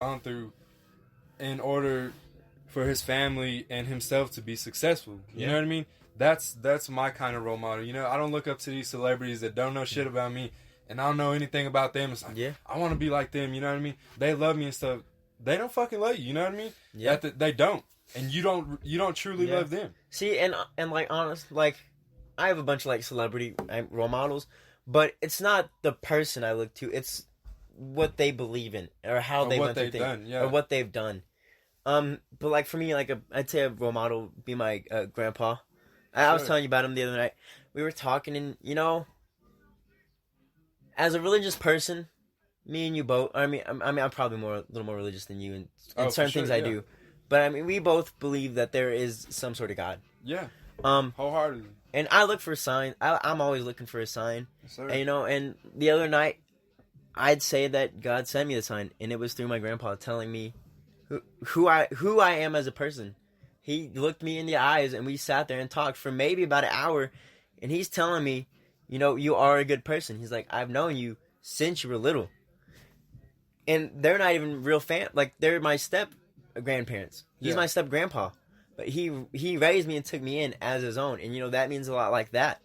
gone through in order for his family and himself to be successful. You know what I mean? That's my kind of role model. You know, I don't look up to these celebrities that don't know shit about me, and I don't know anything about them. It's like, I want to be like them. You know what I mean? They love me and stuff. They don't fucking love you. You know what I mean? Yeah. They don't, and you don't truly love them. See, and like honest, like I have a bunch of like celebrity role models, but it's not the person I look to. It's what they believe in or how they went through things, or what they've done. But like for me, like I'd say a role model would be my grandpa. I was telling you about him the other night. We were talking, and you know, as a religious person, me and you both. I mean, I'm probably a little more religious than you in certain things I do. But I mean, we both believe that there is some sort of God. Yeah. Wholeheartedly. And I look for a sign. I'm always looking for a sign. Yes, sir. And, you know, and the other night, I'd say that God sent me the sign, and it was through my grandpa telling me who I am as a person. He looked me in the eyes, and we sat there and talked for maybe about an hour, and he's telling me, you know, you are a good person. He's like, I've known you since you were little. And they're not even real like, they're my step-grandparents. He's my step-grandpa. But he raised me and took me in as his own. And, you know, that means a lot like that.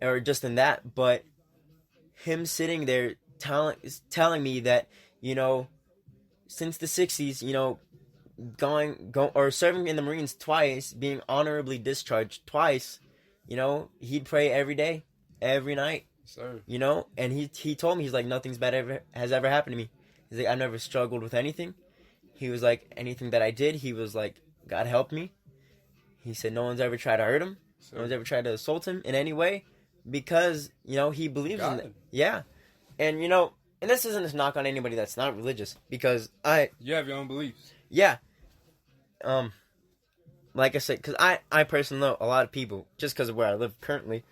Or just in that. But him sitting there telling me that, you know, since the 60s, you know, or serving in the Marines twice, being honorably discharged twice, you know, he'd pray every day, every night. Sir. You know, and he told me, he's like, nothing's bad has ever happened to me. He's like, I've never struggled with anything. He was like, anything that I did, he was like, God helped me. He said no one's ever tried to hurt him. Sir. No one's ever tried to assault him in any way because, you know, he believes in it. Yeah. And, you know, and this isn't a knock on anybody that's not religious because you have your own beliefs. Yeah. Like I said, because I personally know a lot of people, just because of where I live currently,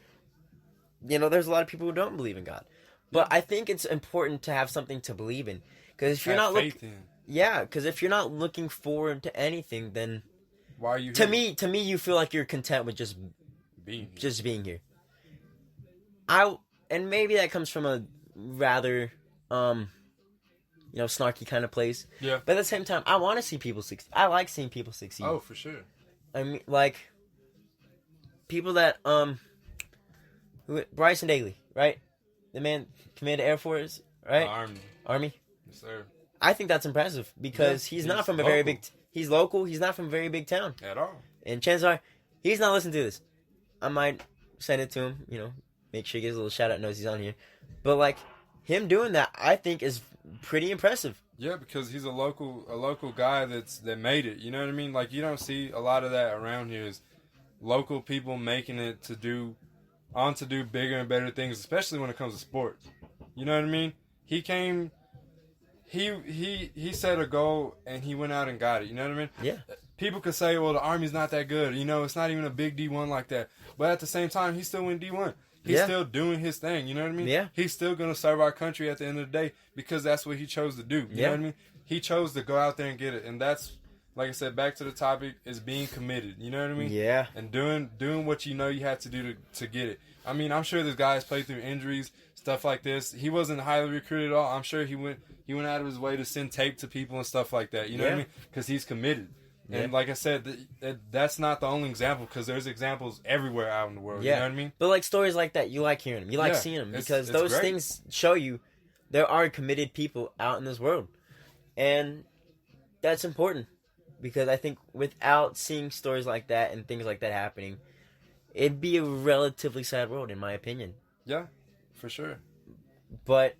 you know, there's a lot of people who don't believe in God. But I think it's important to have something to believe in. Because if you're not because if you're not looking forward to anything, then why are you to me you feel like you're content with just being here. And maybe that comes from a rather you know, snarky kind of place. Yeah. But at the same time, I want to see people succeed. I like seeing people succeed. Oh, for sure. I mean, like people that Bryson Daly, right? The man commanded Air Force, right? Army. Yes, sir. I think that's impressive because he's not from a very big. He's local. He's not from a very big town at all. And chances are, he's not listening to this. I might send it to him. You know, make sure he gets a little shout out. Knows he's on here. But like him doing that, I think is pretty impressive. Yeah, because he's a local guy that made it. You know what I mean? Like you don't see a lot of that around here. Is local people making it to do bigger and better things, especially when it comes to sports. You know what I mean? He came. He set a goal and he went out and got it. You know what I mean? Yeah. People could say, well, the Army's not that good. You know, it's not even a big D1 like that. But at the same time, he still went D1. He's still doing his thing. You know what I mean? Yeah. He's still going to serve our country at the end of the day because that's what he chose to do. You know what I mean? He chose to go out there and get it. And that's, like I said, back to the topic, is being committed. You know what I mean? Yeah. And doing what you know you have to do to get it. I mean, I'm sure this guy's played through injuries, stuff like this. He wasn't highly recruited at all. I'm sure he went out of his way to send tape to people and stuff like that. You know what I mean? Because he's committed. And like I said, that's not the only example because there's examples everywhere out in the world. Yeah. You know what I mean? But like stories like that, you like hearing them. You like seeing them because those things show you there are committed people out in this world. And that's important because I think without seeing stories like that and things like that happening, it'd be a relatively sad world, in my opinion. Yeah, for sure. But,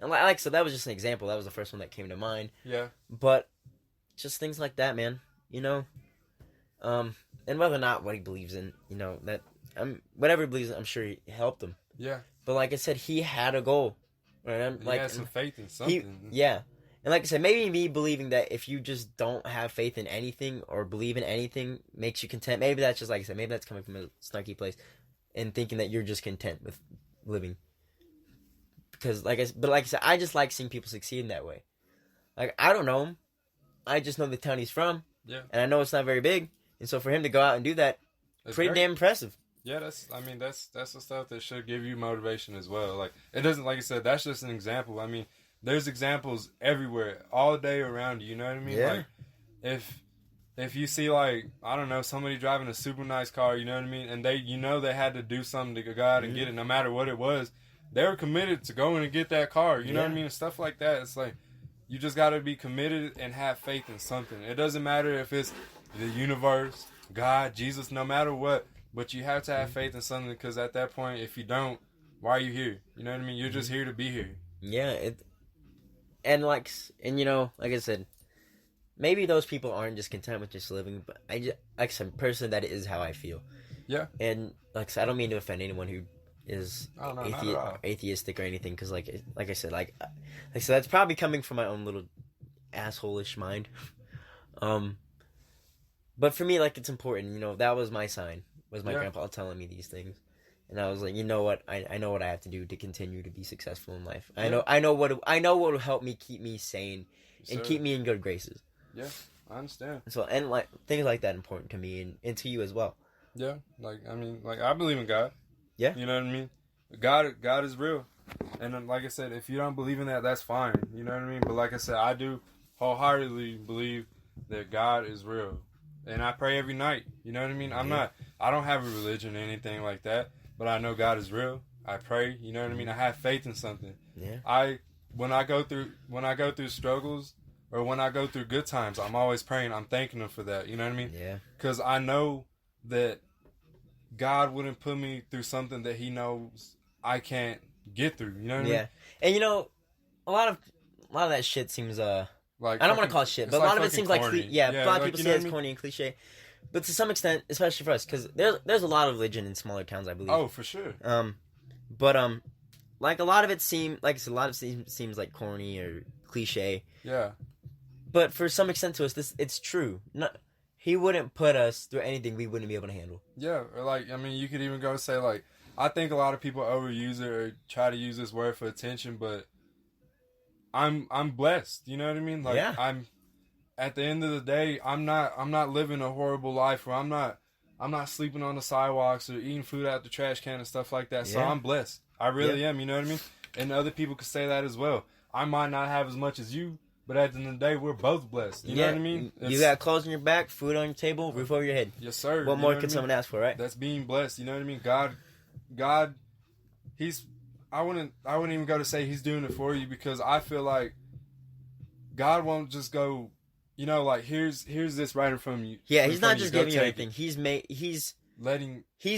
and like I said, that was just an example. That was the first one that came to mind. Yeah. But just things like that, man. You know? And whether or not what he believes in, you know, that whatever he believes in, I'm sure he helped him. Yeah. But like I said, he had a goal. Right? He had some faith in something. And like I said, maybe me believing that if you just don't have faith in anything or believe in anything makes you content. Maybe that's just, like I said, maybe that's coming from a snarky place and thinking that you're just content with living. Because, like I said, I just like seeing people succeed in that way. Like, I don't know him. I just know the town he's from. Yeah. And I know it's not very big. And so for him to go out and do that, pretty damn impressive. Yeah, that's the stuff that should give you motivation as well. Like, it doesn't, like I said, that's just an example. I mean, there's examples everywhere, all day around you. You know what I mean? Yeah. Like, if you see, like, I don't know, somebody driving a super nice car, you know what I mean, and they, they had to do something to go out and get it, no matter what it was, they were committed to going and get that car. You know what I mean? And stuff like that. It's like, you just got to be committed and have faith in something. It doesn't matter if it's the universe, God, Jesus, no matter what. But you have to have faith in something, because at that point, if you don't, why are you here? You know what I mean? You're just here to be here. Yeah. Like I said, maybe those people aren't just content with just living, but like some person, that is how I feel. Yeah. And like I said, I don't mean to offend anyone who is atheistic or anything, because like I said, like I said, that's probably coming from my own little asshole-ish mind. But for me, like, it's important. That was my sign. Was my grandpa telling me these things, and I was like, you know what? I know what I have to do to continue to be successful in life. I know what will help me keep me sane and keep me in good graces. Yeah, I understand. So like things like that important to me and to you as well. Yeah, like I believe in God. Yeah, you know what I mean. God is real, and like I said, if you don't believe in that, that's fine. You know what I mean. But like I said, I do wholeheartedly believe that God is real, and I pray every night. You know what I mean. I don't have a religion or anything like that, but I know God is real. I pray. You know what I mean. I have faith in something. Yeah. When I go through struggles, or when I go through good times, I'm always praying. I'm thanking Him for that. You know what I mean. Yeah. Because I know that God wouldn't put me through something that He knows I can't get through. You know what I mean? Yeah. And a lot of that shit seems like, I don't want to call it shit, but a lot of it seems corny. A lot of people say it's corny and cliche. But to some extent, especially for us, because there's a lot of religion in smaller towns, I believe. Oh, for sure. But like a lot of it seems like corny or cliche. Yeah. But for some extent to us, it's true. He wouldn't put us through anything we wouldn't be able to handle. Yeah, or like, I mean, you could even go say, like, I think a lot of people overuse it or try to use this word for attention, but I'm blessed. You know what I mean? Like, I'm at the end of the day, I'm not living a horrible life where I'm not sleeping on the sidewalks or eating food out the trash can and stuff like that. So I'm blessed. I really am. You know what I mean? And other people could say that as well. I might not have as much as you, but at the end of the day, we're both blessed. You know what I mean? You got clothes on your back, food on your table, roof over your head. Yes, sir. What more could someone ask for, right? That's being blessed. You know what I mean? God, I wouldn't even go to say He's doing it for you, because I feel like God won't just go, like, here's this right in front of you. Yeah, He's not just giving you anything. He's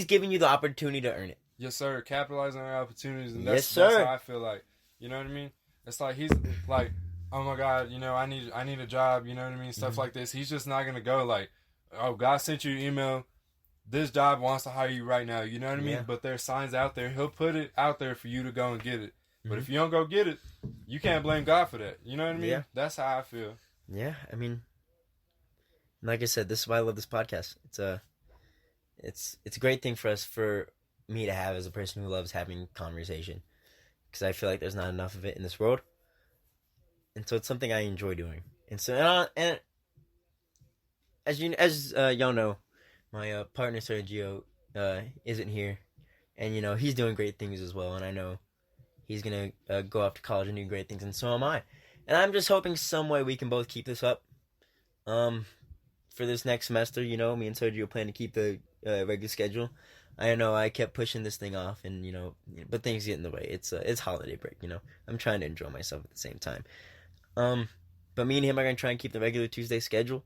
giving you the opportunity to earn it. Yes, sir. Capitalizing on our opportunities, and that's how I feel like. You know what I mean? It's like He's like, oh my God, I need a job. You know what I mean? Stuff like this. He's just not gonna go like, oh, God sent you an email. This job wants to hire you right now. You know what I mean? But there's signs out there. He'll put it out there for you to go and get it. But if you don't go get it, you can't blame God for that. You know what I mean? Yeah. That's how I feel. Yeah, I mean, like I said, this is why I love this podcast. It's a great thing for me to have as a person who loves having conversation, because I feel like there's not enough of it in this world, and so it's something I enjoy doing. And so and as y'all know, my partner Sergio isn't here, and he's doing great things as well, and I know he's gonna go off to college and do great things, and so am I. And I'm just hoping some way we can both keep this up. For this next semester, me and Sergio plan to keep the regular schedule. I know I kept pushing this thing off, and but things get in the way. It's holiday break, I'm trying to enjoy myself at the same time. But me and him are gonna try and keep the regular Tuesday schedule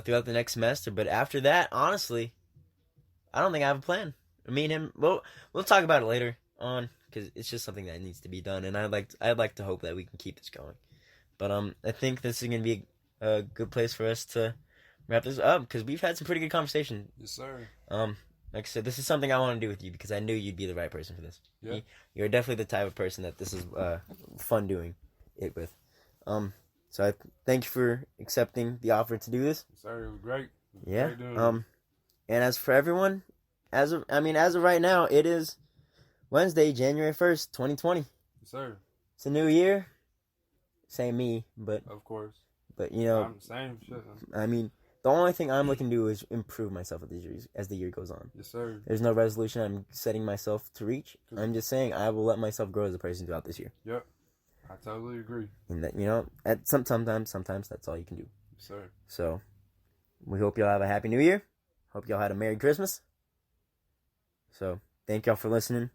throughout the next semester. But after that, honestly, I don't think I have a plan. Me and him, we'll talk about it later on, because it's just something that needs to be done, and I'd like to hope that we can keep this going. But I think this is gonna be a good place for us to wrap this up, because we've had some pretty good conversation. Yes, sir. Like I said, this is something I want to do with you, because I knew you'd be the right person for this. Yeah. You're definitely the type of person that this is fun doing it with. So I thank you for accepting the offer to do this. Yes, sir. It was great. Yeah. Great doing it. And as for everyone, as of right now, it is Wednesday, January 1st, 2020. Yes, sir. It's a new year. Same me, but of course. But same shit. I mean, the only thing I'm looking to do is improve myself as the year goes on. Yes, sir. There's no resolution I'm setting myself to reach. I'm just saying I will let myself grow as a person throughout this year. Yep. I totally agree. And that, sometimes that's all you can do. Yes, sir. So, we hope y'all have a happy New Year. Hope y'all had a Merry Christmas. So, thank y'all for listening.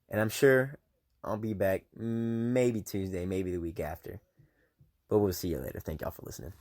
And I'm sure I'll be back maybe Tuesday, maybe the week after. But we'll see you later. Thank y'all for listening.